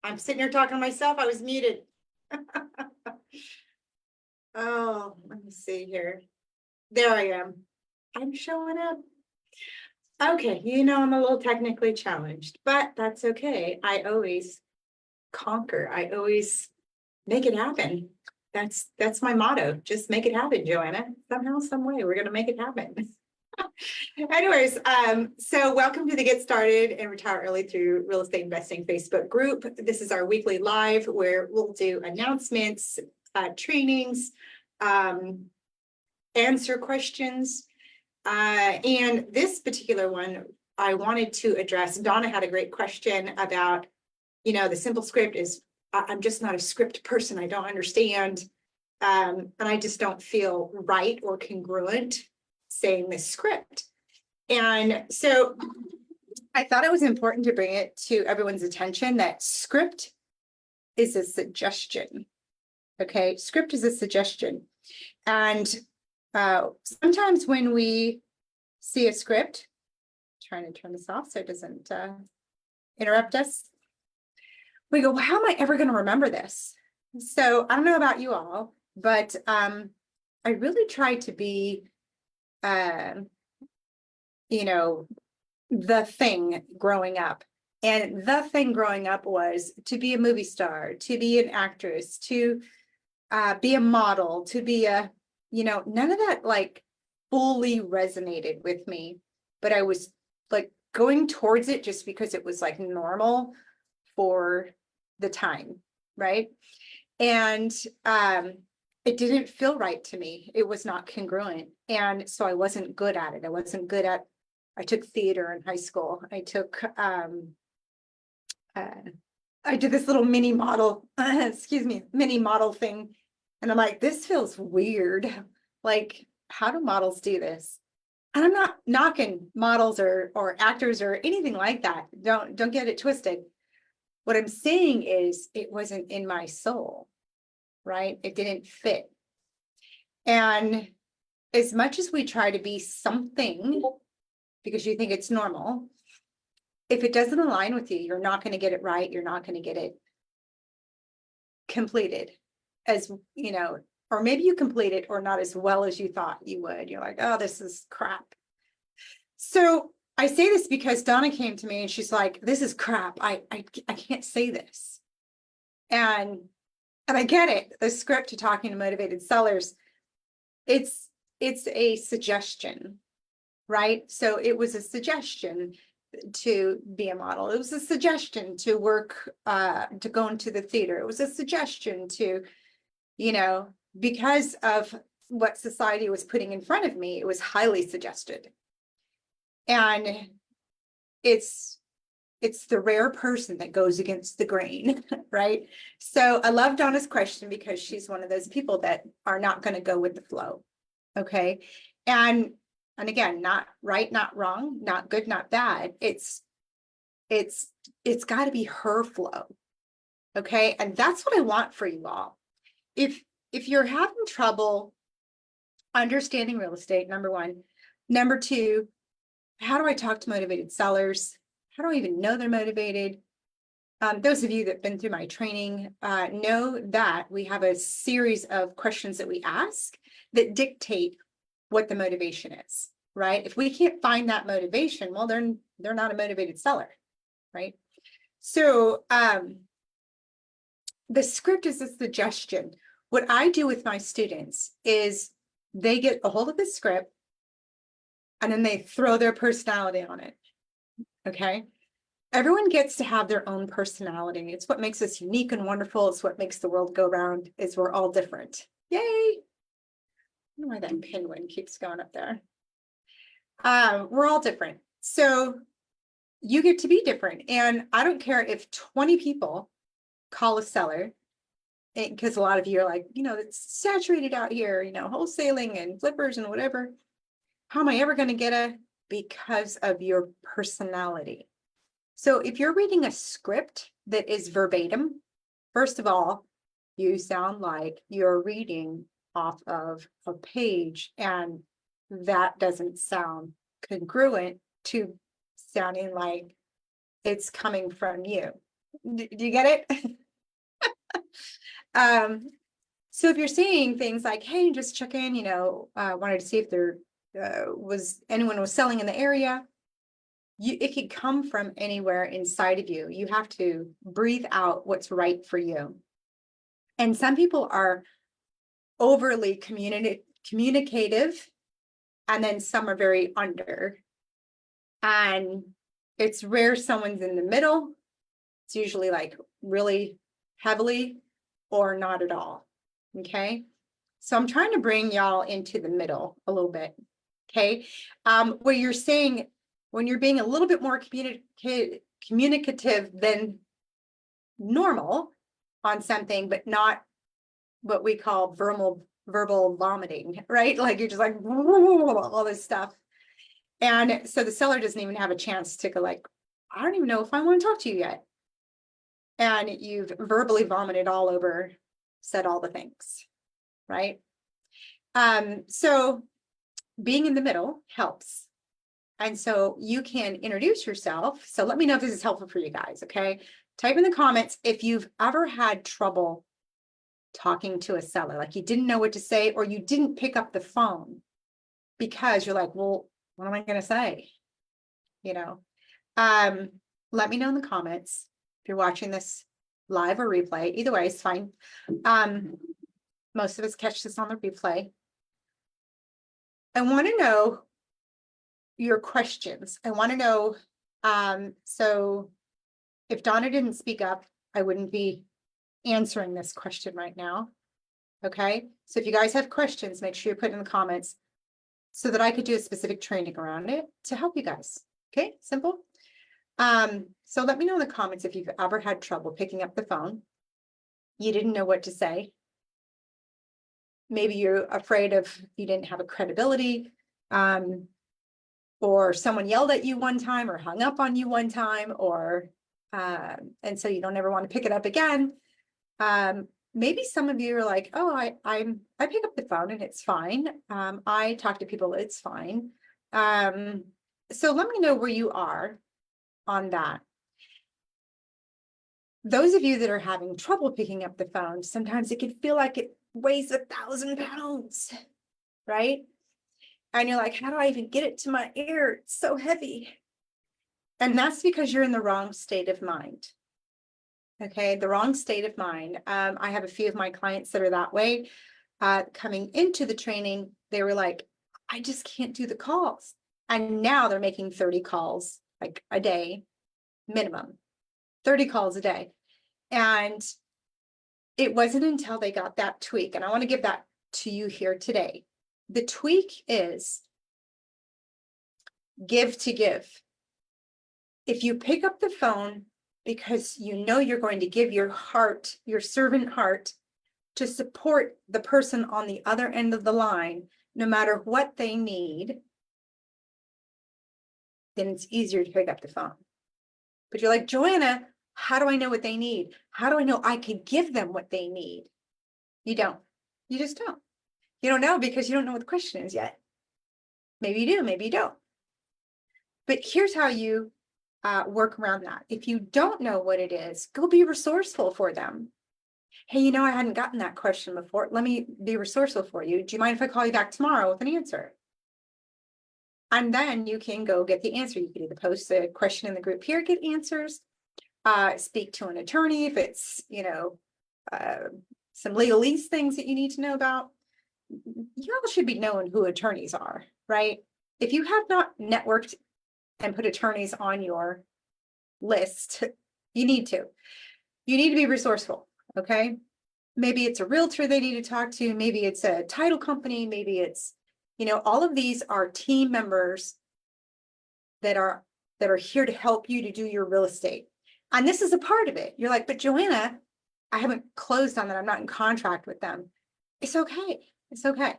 I'm sitting here talking to myself. I was muted. Oh, let me see here. There I am. I'm showing up. Okay, I'm a little technically challenged, but that's okay. I always conquer. I always make it happen. That's my motto. Just make it happen, Joanna. Somehow, some way, we're gonna make it happen. Anyways, so welcome to the Get Started and Retire Early Through Real Estate Investing Facebook group. This is our weekly live where we'll do announcements, trainings, answer questions. And this particular one, I wanted to address. Donna had a great question about, the simple script is, I'm just not a script person. I don't understand. And I just don't feel right or congruent saying this script. And so I thought it was important to bring it to everyone's attention that script is a suggestion. Okay, script is a suggestion. And sometimes when we see a script, trying to turn this off so it doesn't interrupt us, we go, well, how am I ever going to remember this? So I don't know about you all, but I really try to be the thing growing up. And the thing growing up was to be a movie star, to be an actress, to be a model, to be none of that like fully resonated with me. But I was like going towards it just because it was like normal for the time, right? And it didn't feel right to me. It was not congruent. And so I wasn't good at it. I took theater in high school. I did this little mini model, mini model thing. And I'm like, this feels weird. Like, how do models do this? And I'm not knocking models or actors or anything like that. Don't get it twisted. What I'm saying is it wasn't in my soul, right? It didn't fit. And as much as we try to be something because you think it's normal, if it doesn't align with you, you're not going to get it right. You're not going to get it completed as, or maybe you complete it or not as well as you thought you would. You're like, oh, this is crap. So I say this because Donna came to me and she's like, this is crap. I can't say this. And I get it. The script to Talking to Motivated Sellers, it's a suggestion, right? So it was a suggestion to be a model. It was a suggestion to work, to go into the theater. It was a suggestion to, because of what society was putting in front of me, it was highly suggested. And it's the rare person that goes against the grain, right? So I love Donna's question because she's one of those people that are not going to go with the flow. Okay. And again, not right, not wrong, not good, not bad. It's got to be her flow. Okay. And that's what I want for you all. If you're having trouble understanding real estate, number one. Number two, how do I talk to motivated sellers? How do I even know they're motivated? Those of you that have been through my training know that we have a series of questions that we ask that dictate what the motivation is, right? If we can't find that motivation, well, they're not a motivated seller, right? So the script is a suggestion. What I do with my students is they get a hold of the script and then they throw their personality on it, okay? Everyone gets to have their own personality. It's what makes us unique and wonderful. It's what makes the world go round, is we're all different. Yay. I don't know why that penguin keeps going up there. We're all different. So you get to be different. And I don't care if 20 people call a seller, because a lot of you are like, it's saturated out here, wholesaling and flippers and whatever. How am I ever going to get a? Because of your personality. So if you're reading a script that is verbatim, first of all, you sound like you're reading off of a page, and that doesn't sound congruent to sounding like it's coming from you. Do you get it? So if you're seeing things like, hey, just check in, wanted to see if there was anyone was selling in the area. It could come from anywhere inside of you. You have to breathe out what's right for you. And some people are overly communicative, and then some are very under. And it's rare someone's in the middle. It's usually like really heavily or not at all. Okay. So I'm trying to bring y'all into the middle a little bit. Okay. Where you're saying when you're being a little bit more communicative than normal on something, but not what we call verbal vomiting, right? Like you're just like all this stuff. And so the seller doesn't even have a chance to go like, I don't even know if I want to talk to you yet. And you've verbally vomited all over, said all the things, right? So being in the middle helps. And so you can introduce yourself. So let me know if this is helpful for you guys, okay? Type in the comments if you've ever had trouble talking to a seller, like you didn't know what to say, or you didn't pick up the phone because you're like, well, what am I going to say? Let me know in the comments if you're watching this live or replay. Either way, it's fine. Most of us catch this on the replay. I want to know your questions. I want to know, so if Donna didn't speak up, I wouldn't be answering this question right now. Okay, so if you guys have questions, make sure you put in the comments so that I could do a specific training around it to help you guys. Okay, simple. So let me know in the comments if you've ever had trouble picking up the phone. You didn't know what to say. Maybe you're afraid of you didn't have a credibility, or someone yelled at you one time or hung up on you one time, or and so you don't ever want to pick it up again. Maybe some of you are like, oh, I pick up the phone and it's fine. I talk to people, it's fine. So let me know where you are on that. Those of you that are having trouble picking up the phone, sometimes it can feel like it weighs 1,000 pounds, right? And you're like, how do I even get it to my ear? It's so heavy. And that's because you're in the wrong state of mind. Okay, the wrong state of mind. I have a few of my clients that are that way. Coming into the training, they were like, I just can't do the calls. And now they're making 30 calls like a day minimum, 30 calls a day. And it wasn't until they got that tweak, and I want to give that to you here today. The tweak is give to give. If you pick up the phone because you know you're going to give your heart, your servant heart, to support the person on the other end of the line, no matter what they need, then it's easier to pick up the phone. But you're like, Joanna, how do I know what they need? How do I know I could give them what they need? You don't. You just don't. You don't know because you don't know what the question is yet. Maybe you do, maybe you don't. But here's how you work around that. If you don't know what it is, go be resourceful for them. Hey, I hadn't gotten that question before. Let me be resourceful for you. Do you mind if I call you back tomorrow with an answer? And then you can go get the answer. You can either post a question in the group here, get answers, speak to an attorney if it's, some legalese things that you need to know about. You all should be knowing who attorneys are, right? If you have not networked and put attorneys on your list, you need to. You need to be resourceful, okay? Maybe it's a realtor they need to talk to. Maybe it's a title company. Maybe it's, all of these are team members that are here to help you to do your real estate. And this is a part of it. You're like, but Joanna, I haven't closed on that. I'm not in contract with them. It's okay. It's okay.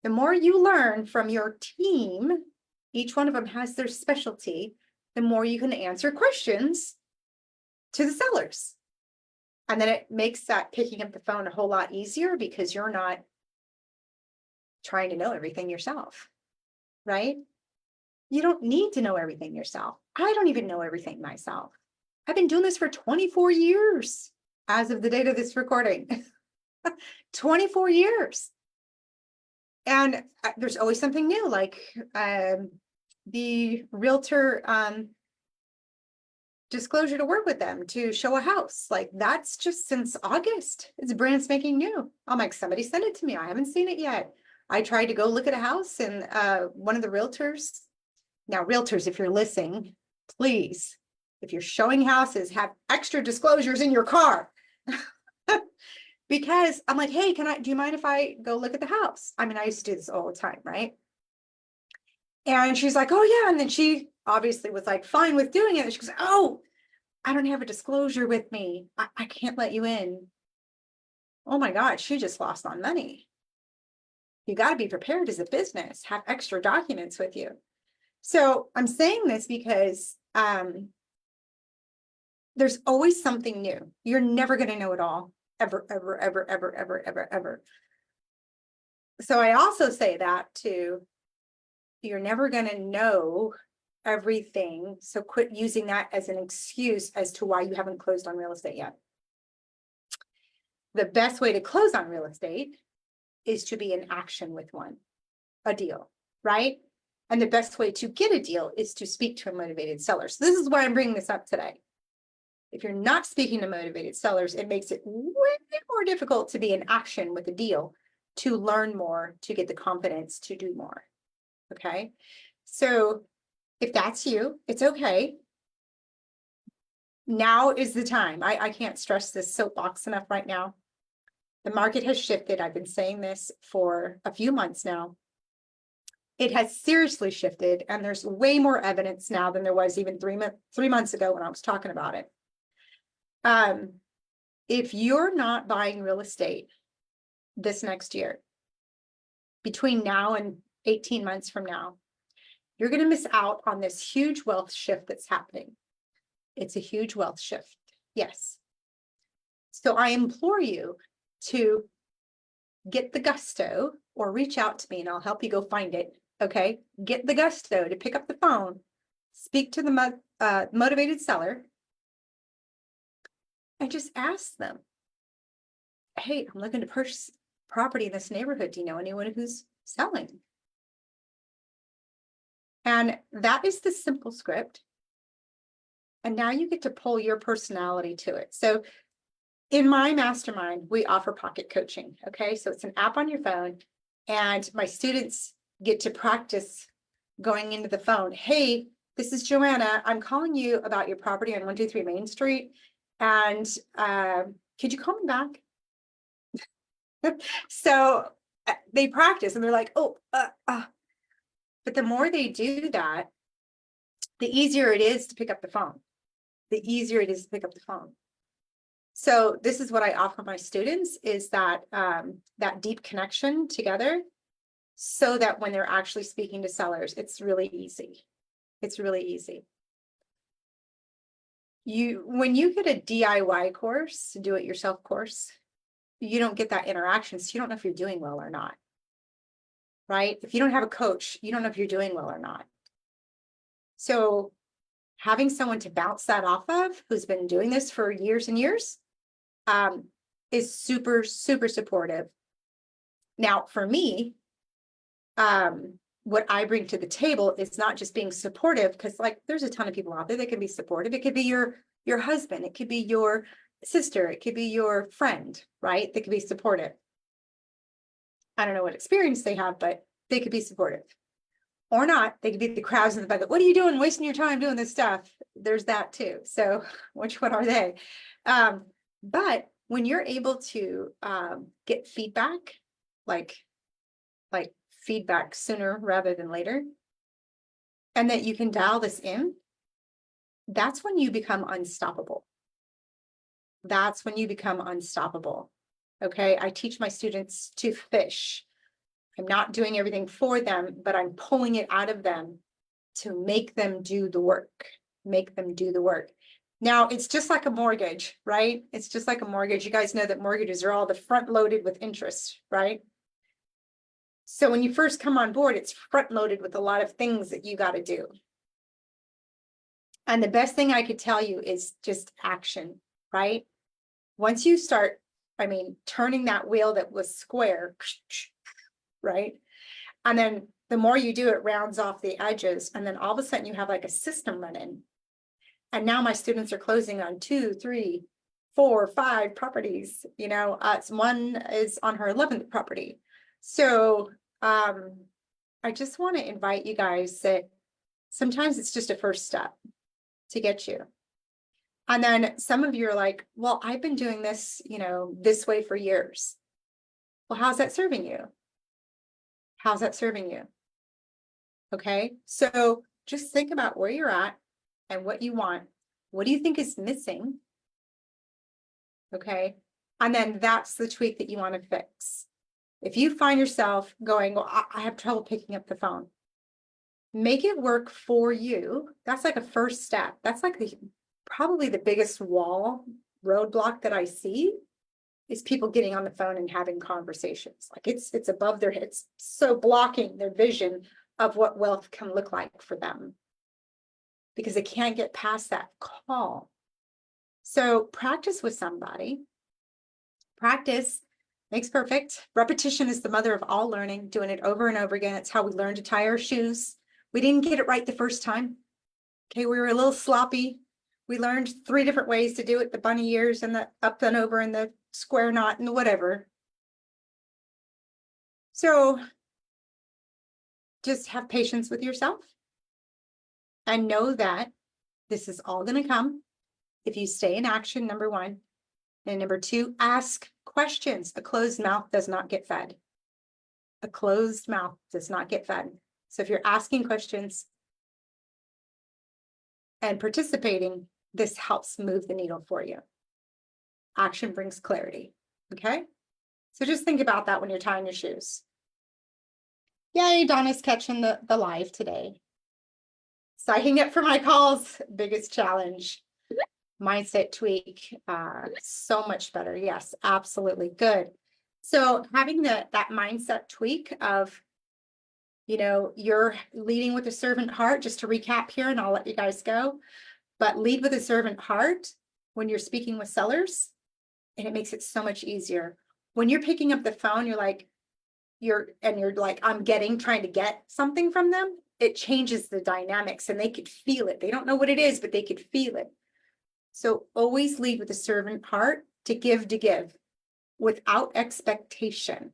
The more you learn from your team, each one of them has their specialty, the more you can answer questions to the sellers. And then it makes that picking up the phone a whole lot easier because you're not trying to know everything yourself, right? You don't need to know everything yourself. I don't even know everything myself. I've been doing this for 24 years as of the date of this recording. 24 years. And there's always something new, like the realtor disclosure to work with them to show a house. Like that's just since August. It's brand spanking new. I'm like, somebody sent it to me. I haven't seen it yet. I tried to go look at a house and one of the realtors, now realtors, if you're listening, please, if you're showing houses, have extra disclosures in your car. Because I'm like, hey, do you mind if I go look at the house? I mean, I used to do this all the time, right? And she's like, oh yeah. And then she obviously was like, fine with doing it. And she goes, oh, I don't have a disclosure with me. I can't let you in. Oh my God, she just lost on money. You got to be prepared as a business, have extra documents with you. So I'm saying this because there's always something new. You're never going to know it all, ever, ever, ever, ever, ever, ever, ever. So I also say that too, you're never going to know everything. So quit using that as an excuse as to why you haven't closed on real estate yet. The best way to close on real estate is to be in action with a deal, right? And the best way to get a deal is to speak to a motivated seller. So this is why I'm bringing this up today. If you're not speaking to motivated sellers, it makes it way more difficult to be in action with a deal, to learn more, to get the confidence to do more. Okay. So if that's you, it's okay. Now is the time. I can't stress this soapbox enough right now. The market has shifted. I've been saying this for a few months now. It has seriously shifted, and there's way more evidence now than there was even 3 months ago when I was talking about it. If you're not buying real estate this next year, between now and 18 months from now, you're going to miss out on this huge wealth shift that's happening. It's a huge wealth shift. Yes. So I implore you to get the gusto, or reach out to me and I'll help you go find it. Okay. Get the gusto to pick up the phone, speak to the motivated seller, and just ask them, hey, I'm looking to purchase property in this neighborhood. Do you know anyone who's selling? And that is the simple script. And now you get to pull your personality to it. So in my mastermind, we offer pocket coaching. Okay. So it's an app on your phone, and my students get to practice going into the phone. Hey, this is Joanna. I'm calling you about your property on 123 Main Street. And could you call me back? So they practice and they're like, oh, but the more they do that, the easier it is to pick up the phone. The easier it is to pick up the phone. So this is what I offer my students, is that that deep connection together, so that when they're actually speaking to sellers, it's really easy. It's really easy. When you get a DIY course, do it yourself course, you don't get that interaction. So you don't know if you're doing well or not, right? If you don't have a coach, you don't know if you're doing well or not. So having someone to bounce that off of, who's been doing this for years and years, is super, super supportive. Now, for me, what I bring to the table is not just being supportive, because like there's a ton of people out there that can be supportive. It could be your husband, it could be your sister, it could be your friend, right? They could be supportive. I don't know what experience they have, but they could be supportive. Or not. They could be the crowds in the back. What are you doing, wasting your time doing this stuff? There's that too. So which one are they? But when you're able to get feedback, like feedback sooner rather than later, and that you can dial this in, that's when you become unstoppable. That's when you become unstoppable. Okay. I teach my students to fish. I'm not doing everything for them, but I'm pulling it out of them to make them do the work, make them do the work. Now, it's just like a mortgage, right? It's just like a mortgage. You guys know that mortgages are all the front loaded with interest, right? So when you first come on board, it's front loaded with a lot of things that you got to do. And the best thing I could tell you is just action, right? Once you start, I mean, turning that wheel that was square, right? And then the more you do, it rounds off the edges. And then all of a sudden you have like a system running. And now my students are closing on 2, 3, 4, 5 properties, you know, one is on her 11th property. So I just want to invite you guys that sometimes it's just a first step to get you. And then some of you are like, well, I've been doing this, you know, this way for years. Well, how's that serving you? How's that serving you? Okay, so just think about where you're at and what you want. What do you think is missing? Okay, and then that's the tweak that you want to fix. If you find yourself going, well, I have trouble picking up the phone, make it work for you. That's like a first step. That's like probably the biggest roadblock that I see is people getting on the phone and having conversations. Like it's above their heads, so blocking their vision of what wealth can look like for them because they can't get past that call. So practice with somebody. Practice makes perfect. Repetition is the mother of all learning, doing it over and over again. It's how we learn to tie our shoes. We didn't get it right the first time. Okay, we were a little sloppy. We learned 3 different ways to do it, the bunny ears and the up and over and the square knot and the whatever. So just have patience with yourself and know that this is all going to come if you stay in action, number 1. And number 2, ask questions. A closed mouth does not get fed. A closed mouth does not get fed. So if you're asking questions and participating, this helps move the needle for you. Action brings clarity. Okay, so just think about that when you're tying your shoes. Yay, Donna's catching the live today. Signing up for my calls, biggest challenge. Mindset tweak, so much better. Yes, absolutely. Good. So having that mindset tweak of, you know, you're leading with a servant heart, just to recap here, and I'll let you guys go, but lead with a servant heart when you're speaking with sellers, and it makes it so much easier. When you're picking up the phone, you're like, I'm trying to get something from them. It changes the dynamics and they could feel it. They don't know what it is, but they could feel it. So always lead with a servant heart, to give without expectation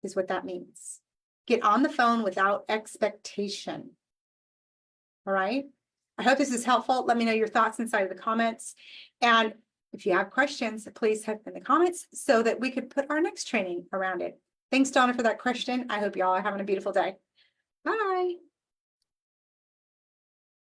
is what that means. Get on the phone without expectation. All right. I hope this is helpful. Let me know your thoughts inside of the comments. And if you have questions, please type in the comments so that we could put our next training around it. Thanks, Donna, for that question. I hope you all are having a beautiful day. Bye.